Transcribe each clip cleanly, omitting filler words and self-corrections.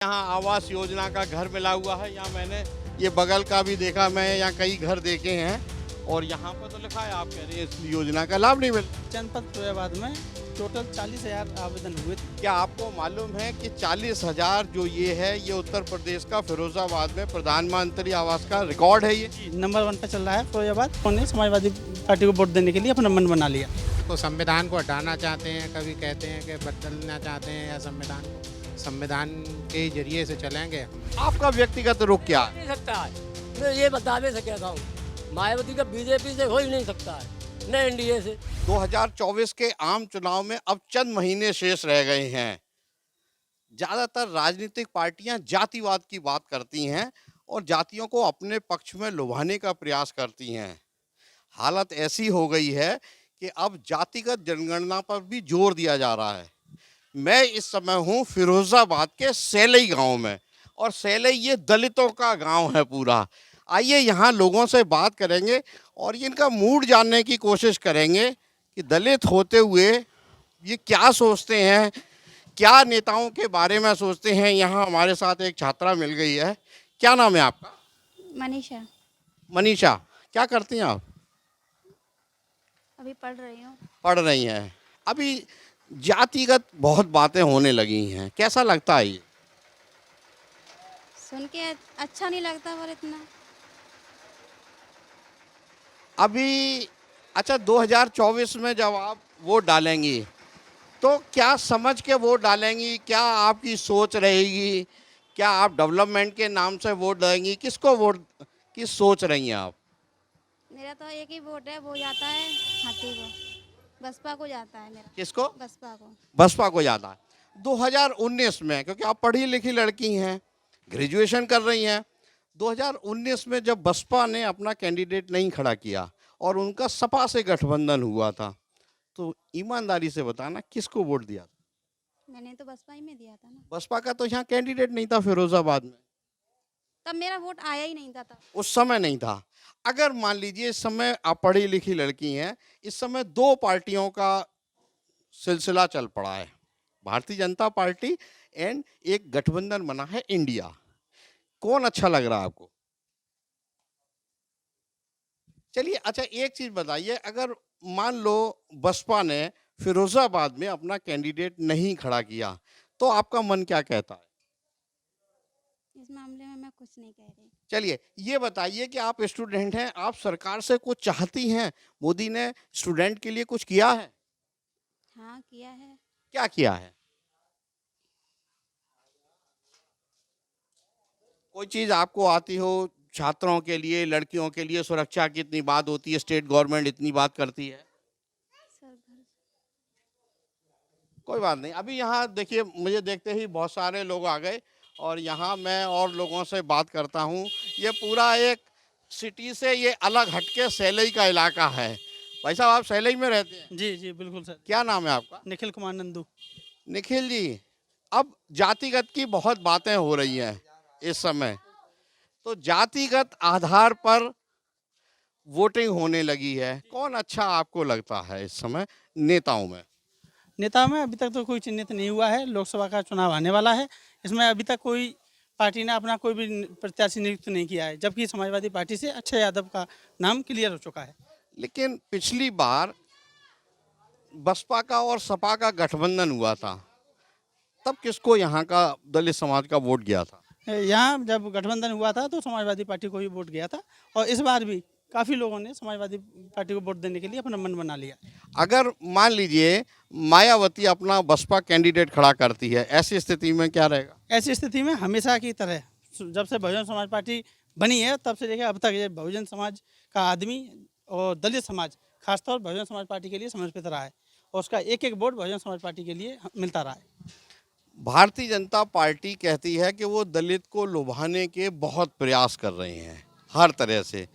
यहाँ आवास योजना का घर मिला हुआ है। यहाँ मैंने ये बगल का भी देखा, मैं यहाँ कई घर देखे हैं और यहाँ पर तो लिखा है, आप कह रहे हैं इस योजना का लाभ नहीं मिल। जनपद फिरोजाबाद में टोटल 40,000 आवेदन हुए थे। क्या आपको मालूम है कि 40,000 जो ये है, ये उत्तर प्रदेश का फिरोजाबाद में प्रधानमंत्री आवास का रिकॉर्ड है। ये नंबर 1 पे चल रहा है फिरोजाबाद। उन्होंने समाजवादी पार्टी को वोट देने के लिए अपना मन बना लिया। तो संविधान को हटाना चाहते हैं, कभी कहते हैं कि बदलना चाहते हैं, या संविधान के जरिए से चलेंगे। आपका व्यक्तिगत रुख क्या है? नहीं सकता है, मैं ये बता भी सकता हूँ, मायावती का बीजेपी से हो ही नहीं सकता है, न एनडीए से। 2024 के आम चुनाव में अब चंद महीने शेष रह गए हैं। ज्यादातर राजनीतिक पार्टियां जातिवाद की बात करती हैं और जातियों को अपने पक्ष में लुभाने का प्रयास करती हैं। हालत ऐसी हो गई है कि अब जातिगत जनगणना पर भी जोर दिया जा रहा है। मैं इस समय हूँ फिरोजाबाद के सैलई गांव में, और सैलई ये दलितों का गांव है पूरा। आइए यहाँ लोगों से बात करेंगे और इनका मूड जानने की कोशिश करेंगे कि दलित होते हुए ये क्या सोचते हैं, क्या नेताओं के बारे में सोचते हैं। यहाँ हमारे साथ एक छात्रा मिल गई है। क्या नाम है आपका? मनीषा। मनीषा। क्या करती हैं आप? अभी पढ़ रही हूँ। पढ़ रही हैं। अभी जातिगत बहुत बातें होने लगी हैं, कैसा लगता है ये? सुन के अच्छा नहीं लगता पर इतना। अभी अच्छा, 2024 में जब आप वोट डालेंगी तो क्या समझ के वोट डालेंगी? क्या आपकी सोच रहेगी? क्या आप डेवलपमेंट के नाम से वोट देंगी? किसको वोट की सोच रही हैं आप? मेरा तो एक ही वोट है, वो जाता है हाथी को, बसपा को जाता है मेरा। किसको? बसपा को। बसपा को जाता है। 2019 में, क्योंकि आप पढ़ी लिखी लड़की हैं, ग्रेजुएशन कर रही हैं, 2019 में जब बसपा ने अपना कैंडिडेट नहीं खड़ा किया और उनका सपा से गठबंधन हुआ था, तो ईमानदारी से बताना किसको वोट दिया था? मैंने तो बसपा ही में दिया था ना। बसपा का तो यहाँ कैंडिडेट नहीं था फिरोजाबाद में, तब मेरा वोट आया ही नहीं था तब। उस समय नहीं था। अगर मान लीजिए इस समय आप पढ़ी लिखी लड़की हैं, इस समय दो पार्टियों का सिलसिला चल पड़ा है, भारतीय जनता पार्टी एंड एक गठबंधन बना है इंडिया। कौन अच्छा लग रहा है आपको? चलिए, अच्छा एक चीज बताइए, अगर मान लो बसपा ने फिरोजाबाद में अपना कैंडिडेट नहीं खड़ा किया तो आपका मन क्या कहता है? इस मामले में मैं कुछ नहीं कह रही। चलिए ये बताइए कि आप स्टूडेंट हैं, आप सरकार से कुछ चाहती हैं? मोदी ने स्टूडेंट के लिए कुछ किया है? हाँ किया है। क्या किया है? कोई चीज आपको आती हो? छात्रों के लिए, लड़कियों के लिए सुरक्षा की इतनी बात होती है, स्टेट गवर्नमेंट इतनी बात करती है। सर घर कोई बात नहीं। अभी यहाँ देखिए, मुझे देखते ही बहुत सारे लोग आ गए और यहाँ मैं और लोगों से बात करता हूँ। ये पूरा एक सिटी से ये अलग हटके सैलई का इलाका है। भाई साहब, आप सैलई में रहते हैं? जी जी बिल्कुल सर। क्या नाम है आपका? निखिल कुमार नंदू। निखिल जी, अब जातिगत की बहुत बातें हो रही हैं इस समय, तो जातिगत आधार पर वोटिंग होने लगी है। कौन अच्छा आपको लगता है इस समय नेताओं में? नेता में अभी तक तो कोई चिन्हित नहीं हुआ है। लोकसभा का चुनाव आने वाला है, इसमें अभी तक कोई पार्टी ने अपना कोई भी प्रत्याशी नियुक्त नहीं किया है, जबकि समाजवादी पार्टी से अक्षय यादव का नाम क्लियर हो चुका है। लेकिन पिछली बार बसपा का और सपा का गठबंधन हुआ था, तब किसको यहाँ का दलित समाज का वोट गया था? यहाँ जब गठबंधन हुआ था तो समाजवादी पार्टी को ही वोट गया था, और इस बार भी काफ़ी लोगों ने समाजवादी पार्टी को वोट देने के लिए अपना मन बना लिया। अगर मान लीजिए मायावती अपना बसपा कैंडिडेट खड़ा करती है, ऐसी स्थिति में क्या रहेगा? ऐसी स्थिति में हमेशा की तरह जब से बहुजन समाज पार्टी बनी है तब से लेकर अब तक ये बहुजन समाज का आदमी और दलित समाज खासतौर बहुजन समाज पार्टी के लिए समर्पित रहा है, और उसका एक एक वोट बहुजन समाज पार्टी के लिए मिलता रहा है। भारतीय जनता पार्टी कहती है कि वो दलित को लुभाने के बहुत प्रयास कर रहे हैं हर तरह से,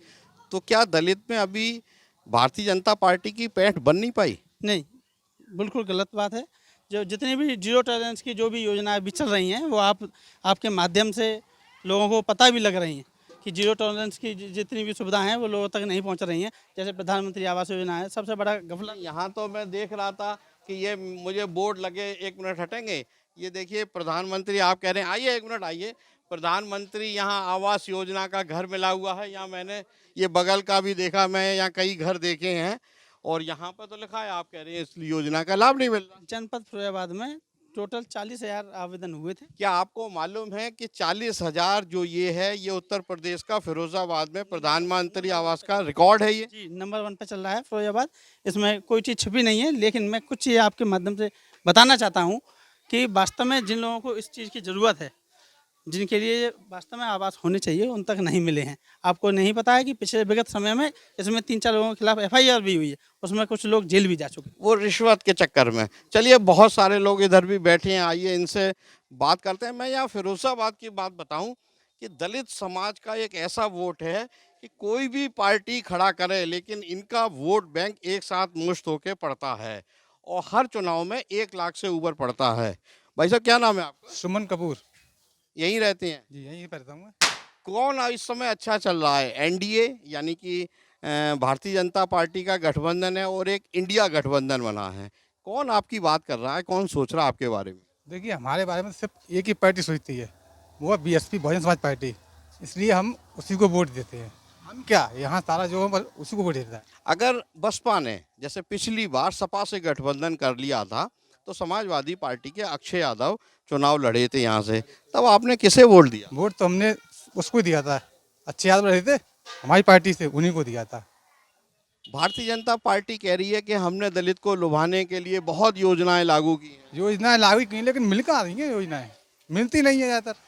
तो क्या दलित में अभी भारतीय जनता पार्टी की पैठ बन नहीं पाई? नहीं, बिल्कुल गलत बात है। जो जितनी भी जीरो टॉलरेंस की जो भी योजनाएं भी चल रही हैं वो आपके माध्यम से लोगों को पता भी लग रही हैं कि जीरो टॉलरेंस की जितनी भी सुविधाएं हैं वो लोगों तक नहीं पहुंच रही हैं। जैसे प्रधानमंत्री आवास योजना है, सबसे बड़ा गफला। यहाँ तो मैं देख रहा था कि ये मुझे बोर्ड लगे, एक मिनट हटेंगे, ये देखिए प्रधानमंत्री आप कह रहे हैं, आइए एक मिनट आइए, प्रधानमंत्री यहाँ आवास योजना का घर मिला हुआ है। यहाँ मैंने ये बगल का भी देखा, मैं यहाँ कई घर देखे हैं और यहाँ पर तो लिखा है, आप कह रहे हैं इस योजना का लाभ नहीं मिल रहा। जनपद फिरोजाबाद में टोटल 40,000 आवेदन हुए थे। क्या आपको मालूम है कि 40,000 जो ये है, ये उत्तर प्रदेश का फिरोजाबाद में प्रधानमंत्री आवास का रिकॉर्ड है ये? जी, नंबर 1 पे चल रहा है फिरोजाबाद। इसमें कोई चीज़ छुपी नहीं है, लेकिन मैं कुछ ये आपके माध्यम से बताना चाहता हूँ कि वास्तव में जिन लोगों को इस चीज़ की ज़रूरत है, जिनके लिए वास्तव में आवास होने चाहिए, उन तक नहीं मिले हैं। आपको नहीं पता है कि पिछले विगत समय में इसमें 3-4 लोगों के खिलाफ FIR भी हुई है, उसमें कुछ लोग जेल भी जा चुके हैं। वो रिश्वत के चक्कर में। चलिए, बहुत सारे लोग इधर भी बैठे हैं, आइए इनसे बात करते हैं। मैं यहाँ फिरोजाबाद की बात बताऊं कि दलित समाज का एक ऐसा वोट है कि कोई भी पार्टी खड़ा करे, लेकिन इनका वोट बैंक एक साथ मुश्त होके पड़ता है और हर चुनाव में 1 लाख से ऊपर पड़ता है। भाई साहब, क्या नाम है आपका? सुमन कपूर। यहीं रहते हैं? जी यहीं पर रहता हूँ मैं। कौन इस समय अच्छा चल रहा है? एनडीए यानी कि भारतीय जनता पार्टी का गठबंधन है और एक इंडिया गठबंधन बना है। कौन आपकी बात कर रहा है, कौन सोच रहा है आपके बारे में? देखिए हमारे बारे में सिर्फ एक ही पार्टी सोचती है, वो है BSP बहुजन समाज पार्टी, इसलिए हम उसी को वोट देते हैं। हम क्या यहाँ सारा जो है उसी को वोट देता है। अगर बसपा ने जैसे पिछली बार सपा से गठबंधन कर लिया था तो समाजवादी पार्टी के अक्षय यादव चुनाव लड़े थे यहाँ से, तब आपने किसे वोट दिया? वोट तो हमने उसको दिया था, अच्छे यादव रहे थे हमारी पार्टी से, उन्हीं को दिया था। भारतीय जनता पार्टी कह रही है कि हमने दलित को लुभाने के लिए बहुत योजनाएं लागू की हैं। योजनाएं लागू की लेकिन मिल कहाँ रही हैं, योजनाएं मिलती नहीं है ज़्यादातर।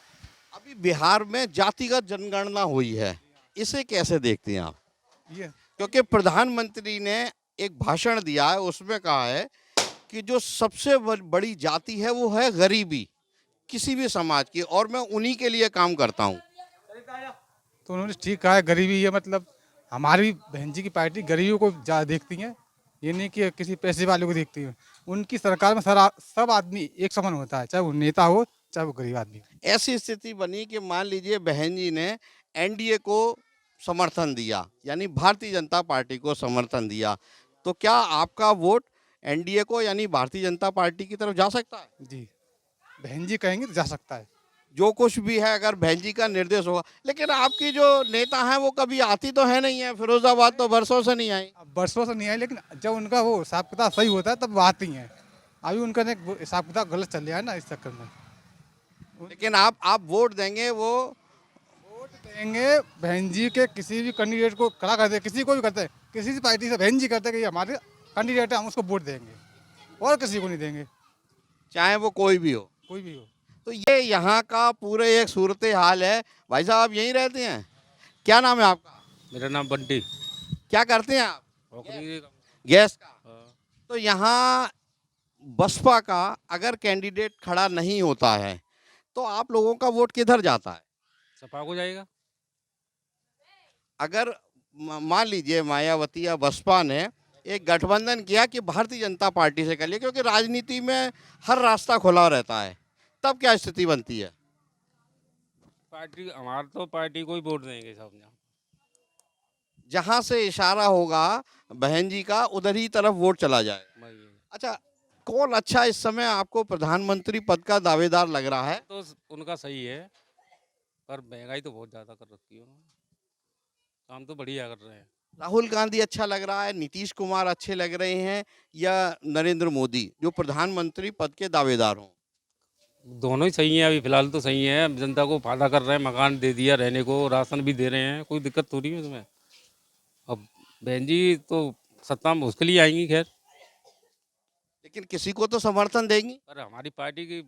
अभी बिहार में जातिगत जनगणना हुई है, इसे कैसे देखते हैं आप? ये क्योंकि प्रधानमंत्री ने एक भाषण दिया है, उसमें कहा है कि जो सबसे बड़ी जाति है वो है गरीबी किसी भी समाज की, और मैं उन्हीं के लिए काम करता हूँ। तो उन्होंने ठीक कहा है, गरीबी है, मतलब हमारी बहन जी की पार्टी गरीबों को ज़्यादा देखती है, ये नहीं कि किसी पैसे वाले को देखती है। उनकी सरकार में सब आदमी एक समान होता है, चाहे वो नेता हो चाहे वो गरीब आदमी हो। ऐसी स्थिति बनी कि मान लीजिए बहन जी ने एनडीए को समर्थन दिया, यानी भारतीय जनता पार्टी को समर्थन दिया, तो क्या आपका वोट एनडीए को यानी भारतीय जनता पार्टी की तरफ जा सकता है? जी बहन जी कहेंगे तो जा सकता है। जो कुछ भी है अगर बहन जी का निर्देश होगा। लेकिन आपकी जो नेता है वो कभी आती तो है नहीं है फिरोजाबाद, तो बरसों से नहीं आई। अब बरसों से नहीं आई, लेकिन जब उनका वो हिसाब किताब सही होता है तब वो आती हैं। अभी उनका हिसाब किताब गलत चल रहा है ना, इस चक्कर में। लेकिन आप वोट देंगे, वो वोट देंगे बहन जी के किसी भी कैंडिडेट को खड़ा करते, किसी को भी करते, किसी भी पार्टी से बहन जी करते कि ये हमारे कैंडिडेट है, हम उसको वोट देंगे और किसी को नहीं देंगे, चाहे वो कोई भी हो। कोई भी हो। तो ये यहाँ का पूरे एक सूरत हाल है। भाई साहब, आप यहीं रहते हैं? क्या नाम है आपका? मेरा नाम बंटी। क्या करते हैं आप? नौकरी का। गैस का। हाँ। तो यहाँ बसपा का अगर कैंडिडेट खड़ा नहीं होता है तो आप लोगों का वोट किधर जाता है? सपा को जाएगा। अगर मान लीजिए मायावती या बसपा ने एक गठबंधन किया कि भारतीय जनता पार्टी से कर लिया, क्योंकि राजनीति में हर रास्ता खुला रहता है, तब क्या स्थिति बनती है? पार्टी हमारा तो पार्टी को ही वोट देंगे सब। जहां से इशारा होगा बहन जी का, उधर ही तरफ वोट चला जाएगा। अच्छा, कौन अच्छा इस समय आपको प्रधानमंत्री पद का दावेदार लग रहा है? तो उनका सही है, पर महंगाई तो बहुत ज़्यादा कर रखी है उन्होंने। काम तो बढ़िया कर रहे हैं। राहुल गांधी अच्छा लग रहा है, नीतीश कुमार अच्छे लग रहे हैं, या नरेंद्र मोदी जो प्रधानमंत्री पद के दावेदार हों? दोनों ही सही हैं, अभी फिलहाल तो सही हैं। जनता को फायदा कर रहे हैं, मकान दे दिया रहने को, राशन भी दे रहे हैं, कोई दिक्कत थोड़ी है उसमें। अब बहन जी तो सत्ता में उसके लिए आएंगी, खैर, लेकिन किसी को तो समर्थन देंगी। पर हमारी पार्टी की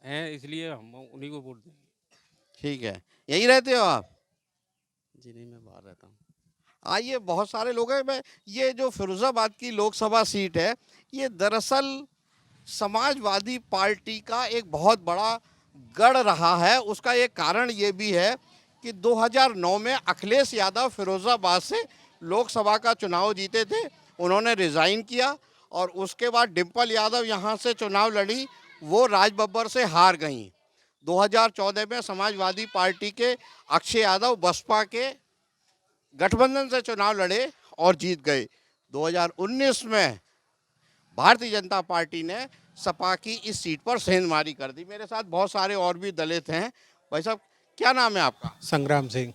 हैं इसलिए हम उन्हीं को वोट देंगे। ठीक है, यहीं रहते हो आप? जी नहीं, मैं बाहर रहता हूँ। आइए, बहुत सारे लोग हैं। मैं ये जो फिरोजाबाद की लोकसभा सीट है, ये दरअसल समाजवादी पार्टी का एक बहुत बड़ा गढ़ रहा है। उसका एक कारण ये भी है कि 2009 में अखिलेश यादव फिरोजाबाद से लोकसभा का चुनाव जीते थे, उन्होंने रिज़ाइन किया और उसके बाद डिम्पल यादव यहाँ से चुनाव लड़ी, वो राजबब्बर से हार गईं। 2014 में समाजवादी पार्टी के अक्षय यादव बसपा के गठबंधन से चुनाव लड़े और जीत गए। 2019 में भारतीय जनता पार्टी ने सपा की इस सीट पर सेंधमारी कर दी। मेरे साथ बहुत सारे और भी दलित हैं। भाई साहब, क्या नाम है आपका? संग्राम सिंह।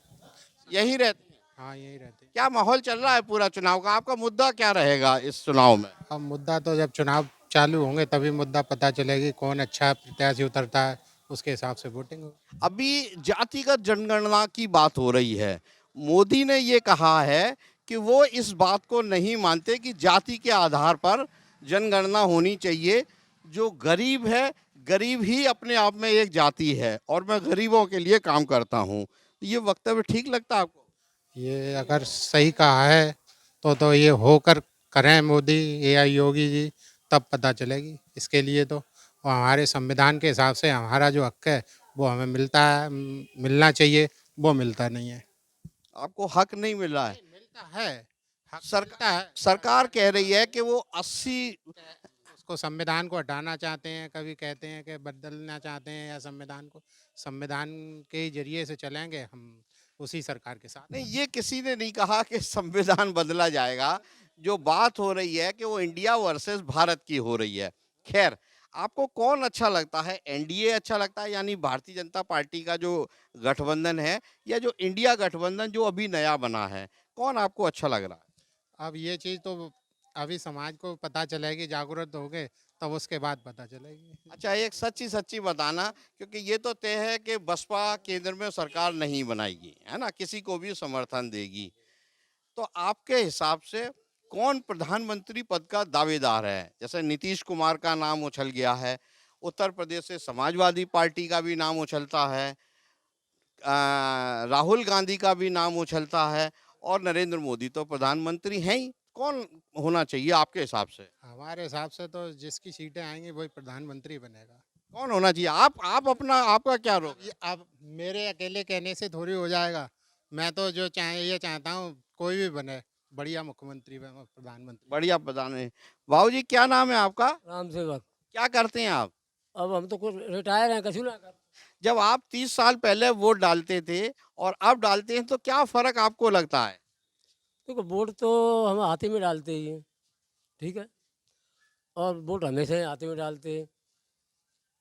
यही रहते हैं? हाँ, यही रहते हैं। क्या माहौल चल रहा है पूरा चुनाव का? आपका मुद्दा क्या रहेगा इस चुनाव में? अब मुद्दा तो जब चुनाव चालू होंगे तभी मुद्दा पता चलेगी, कौन अच्छा प्रत्याशी उतरता है, उसके हिसाब से वोटिंग होगी। अभी जातिगत जनगणना की बात हो रही है। मोदी ने ये कहा है कि वो इस बात को नहीं मानते कि जाति के आधार पर जनगणना होनी चाहिए। जो गरीब है, गरीब ही अपने आप में एक जाति है और मैं गरीबों के लिए काम करता हूँ। ये वक्तव्य ठीक लगता है आपको? ये अगर सही कहा है तो ये होकर करें मोदी या योगी जी, तब पता चलेगी। इसके लिए तो और हमारे संविधान के हिसाब से हमारा जो हक है वो हमें मिलता है, मिलना चाहिए, वो मिलता नहीं है। आपको हक नहीं मिल रहा है? मिलता है, हक सरकार मिलता है। सरकार कह रही है कि वो 80 उसको संविधान को हटाना चाहते हैं, कभी कहते हैं कि बदलना चाहते हैं, या संविधान के ही जरिए से चलेंगे हम उसी सरकार के साथ। नहीं, ये किसी ने नहीं कहा कि संविधान बदला जाएगा। जो बात हो रही है कि वो इंडिया वर्सेस भारत की हो रही है। खैर, आपको कौन अच्छा लगता है? एनडीए अच्छा लगता है, यानी भारतीय जनता पार्टी का जो गठबंधन है, या जो इंडिया गठबंधन जो अभी नया बना है, कौन आपको अच्छा लग रहा है? अब ये चीज़ तो अभी समाज को पता चलेगी, जागरूक हो गए तब उसके बाद पता चलेगी। अच्छा, एक सच्ची सच्ची बताना, क्योंकि ये तो तय है कि बसपा केंद्र में सरकार नहीं बनाएगी, है ना, किसी को भी समर्थन देगी। तो आपके हिसाब से कौन प्रधानमंत्री पद का दावेदार है? जैसे नीतीश कुमार का नाम उछल गया है, उत्तर प्रदेश से समाजवादी पार्टी का भी नाम उछलता है, राहुल गांधी का भी नाम उछलता है, और नरेंद्र मोदी तो प्रधानमंत्री हैं ही। कौन होना चाहिए आपके हिसाब से? हमारे हिसाब से तो जिसकी सीटें आएंगी वही प्रधानमंत्री बनेगा। कौन होना चाहिए? आप अपना, आपका क्या रोक? ये अब मेरे अकेले कहने से थोड़ी हो जाएगा। मैं तो जो चाहे ये चाहता हूँ कोई भी बने, बढ़िया मुख्यमंत्री बने, प्रधानमंत्री। बढ़िया प्रधान है। बाबू जी, क्या नाम है आपका? राम सेवक। क्या करते हैं आप? अब हम तो कुछ रिटायर हैं, कछु ना कर। जब आप 30 साल पहले वोट डालते थे और अब डालते हैं, तो क्या फर्क आपको लगता है? देखो, वोट तो हम हाथी में डालते ही हैं, ठीक है, और वोट हमेशा ही हाथी में डालते हैं।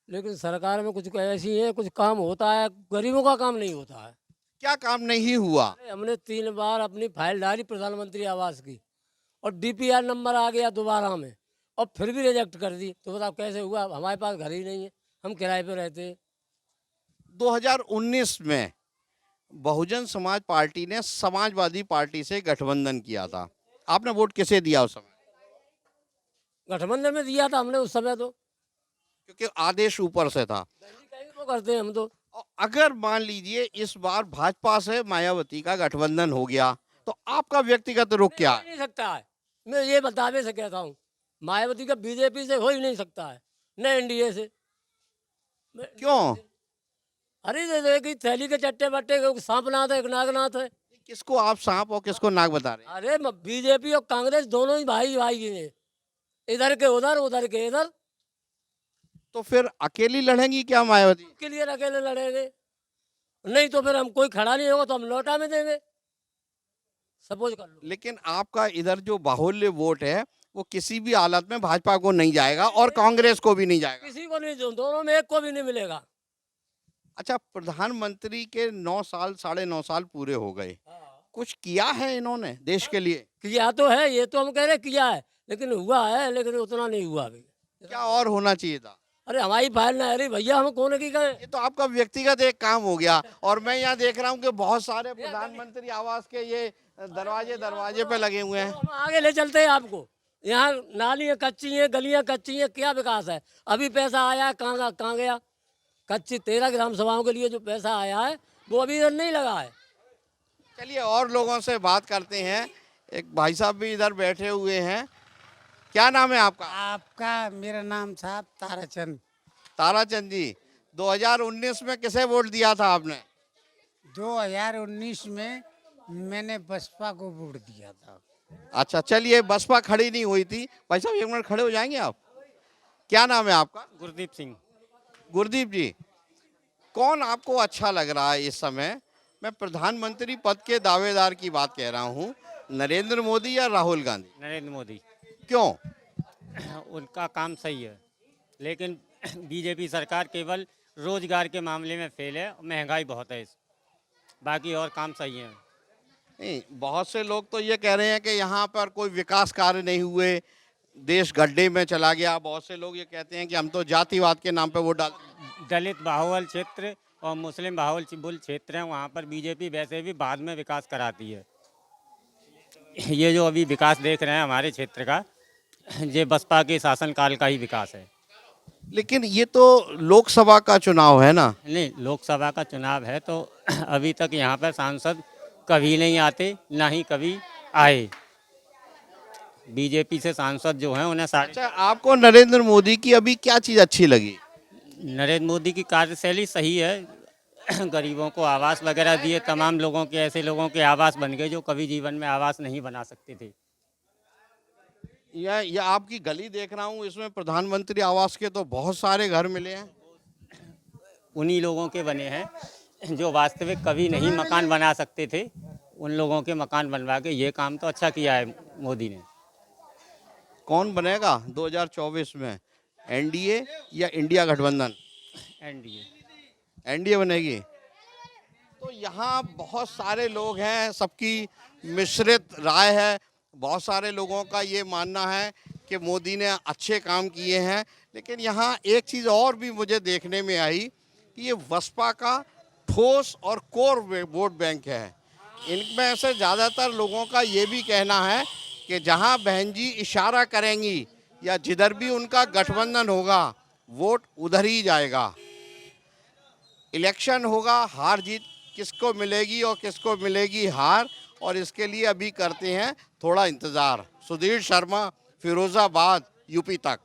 लेकिन सरकार में कुछ ऐसी है, कुछ काम होता है, गरीबों का काम नहीं होता है। क्या काम नहीं हुआ? अरे हमने 3 बार अपनी फाइल डाली प्रधानमंत्री आवास की, और डीपीआर नंबर आ गया दोबारा में, और फिर भी रिजेक्ट कर दी। तो बताओ कैसे हुआ? हमारे पास घर ही नहीं है, हम किराए पे रहते हैं। 2019 में बहुजन समाज पार्टी ने समाजवादी पार्टी से गठबंधन किया था। आपने वोट किसे दिया उस समय? गठबंधन में दिया था हमने उस समय तो। क्योंकि आदेश ऊपर से था। कहीं तो करते हैं हम तो। और अगर मान लीजिए इस बार भाजपा से मायावती का गठबंधन हो गया, तो आपका व्यक्तिगत रुख क्या हो है? ही नहीं सकता है, मैं ये बतावे से कहता हूँ। मायावती का बीजेपी से हो ही नहीं सकता है, न एनडीए से। क्यों? अरे एक ही थैली के चट्टे बट्टे, एक सांपनाथ है, एक नागनाथ है। किसको आप सांप और किसको नाग बता रहे हैं? अरे बीजेपी और कांग्रेस दोनों ही भाई भाई हैं, इधर के उधर, उधर के इधर। तो फिर अकेली लड़ेंगी क्या मायावती? के लिए अकेले लड़ेंगे, नहीं तो फिर हम कोई खड़ा नहीं होगा तो हम लौटा में देंगे। सपोज कर लो। लेकिन आपका इधर जो बाहुल्य वोट है, वो किसी भी हालत में भाजपा को नहीं जाएगा और कांग्रेस को भी नहीं जाएगा। किसी को नहीं, दोनों में एक को भी नहीं मिलेगा। अच्छा, प्रधानमंत्री के 9 साल, 9.5 साल पूरे हो गए, कुछ किया है इन्होंने देश के लिए? किया तो है, ये तो हम कह रहे किया है, लेकिन हुआ है, लेकिन उतना नहीं हुआ अभी। क्या और होना चाहिए था? अरे हमारी फाइल ना, अरे भैया हम कौन की करें? ये तो आपका व्यक्तिगत एक काम हो गया। और मैं यहाँ देख रहा हूँ कि बहुत सारे प्रधानमंत्री आवास के ये दरवाजे पे लगे हुए हैं। हम आगे ले चलते हैं आपको। यहाँ नालियाँ कच्ची हैं, गलियाँ कच्ची हैं, क्या विकास है? अभी पैसा आया है, कहाँ गया? कच्ची 13 ग्राम सभाओं के लिए जो पैसा आया है वो अभी इधर नहीं लगा है। चलिए और लोगों से बात करते हैं। एक भाई साहब भी इधर बैठे हुए हैं। क्या नाम है आपका? आपका? मेरा नाम साहब ताराचंद। ताराचंद जी, 2019 में किसे वोट दिया था आपने? 2019 में मैंने बसपा को वोट दिया था। अच्छा, चलिए, बसपा खड़ी नहीं हुई थी। भाई साहब, 1 मिनट खड़े हो जाएंगे आप? क्या नाम है आपका? गुरदीप सिंह। गुरदीप जी, कौन आपको अच्छा लग रहा है इस समय? मैं प्रधानमंत्री पद के दावेदार की बात कह रहा हूँ। नरेंद्र मोदी या राहुल गांधी? नरेंद्र मोदी। क्यों? उनका काम सही है। लेकिन बीजेपी सरकार केवल रोजगार के मामले में फेल है, महंगाई बहुत है बाकी और काम सही है। नहीं, बहुत से लोग तो ये कह रहे हैं कि यहाँ पर कोई विकास कार्य नहीं हुए, देश गड्ढे में चला गया। बहुत से लोग ये कहते हैं कि हम तो जातिवाद के नाम पे वोट डाल। दलित बाहुल क्षेत्र और मुस्लिम बाहुल क्षेत्र हैं, वहाँ पर बीजेपी वैसे भी बाद में विकास कराती है। ये जो अभी विकास देख रहे हैं हमारे क्षेत्र का, ये बसपा के शासनकाल का ही विकास है। लेकिन ये तो लोकसभा का चुनाव है ना। नहीं, लोकसभा का चुनाव है तो अभी तक यहाँ पर सांसद कभी नहीं आते, ना ही कभी आए। बीजेपी से सांसद जो हैं उन्हें अच्छा, आपको नरेंद्र मोदी की अभी क्या चीज़ अच्छी लगी? नरेंद्र मोदी की कार्यशैली सही है। गरीबों को आवास वगैरह दिए, तमाम लोगों के, ऐसे लोगों के आवास बन गए जो कभी जीवन में आवास नहीं बना सकते थे। या आपकी गली देख रहा हूँ, इसमें प्रधानमंत्री आवास के तो बहुत सारे घर मिले हैं। उन्हीं लोगों के बने हैं जो वास्तविक कभी नहीं मकान बना सकते थे, उन लोगों के मकान बनवा के ये काम तो अच्छा किया है मोदी ने। कौन बनेगा 2024 में, एनडीए या इंडिया गठबंधन? एनडीए। एनडीए बनेगी। तो यहाँ बहुत सारे लोग हैं, सबकी मिश्रित राय है। बहुत सारे लोगों का ये मानना है कि मोदी ने अच्छे काम किए हैं, लेकिन यहाँ एक चीज़ और भी मुझे देखने में आई कि ये बसपा का ठोस और कोर वोट बैंक है। इनमें से ज़्यादातर लोगों का ये भी कहना है कि जहाँ बहन जी इशारा करेंगी या जिधर भी उनका गठबंधन होगा, वोट उधर ही जाएगा। इलेक्शन होगा, हार जीत किसको मिलेगी और किसको मिलेगी हार, और इसके लिए अभी करते हैं थोड़ा इंतज़ार। सुधीर शर्मा, फिरोज़ाबाद, यूपी तक।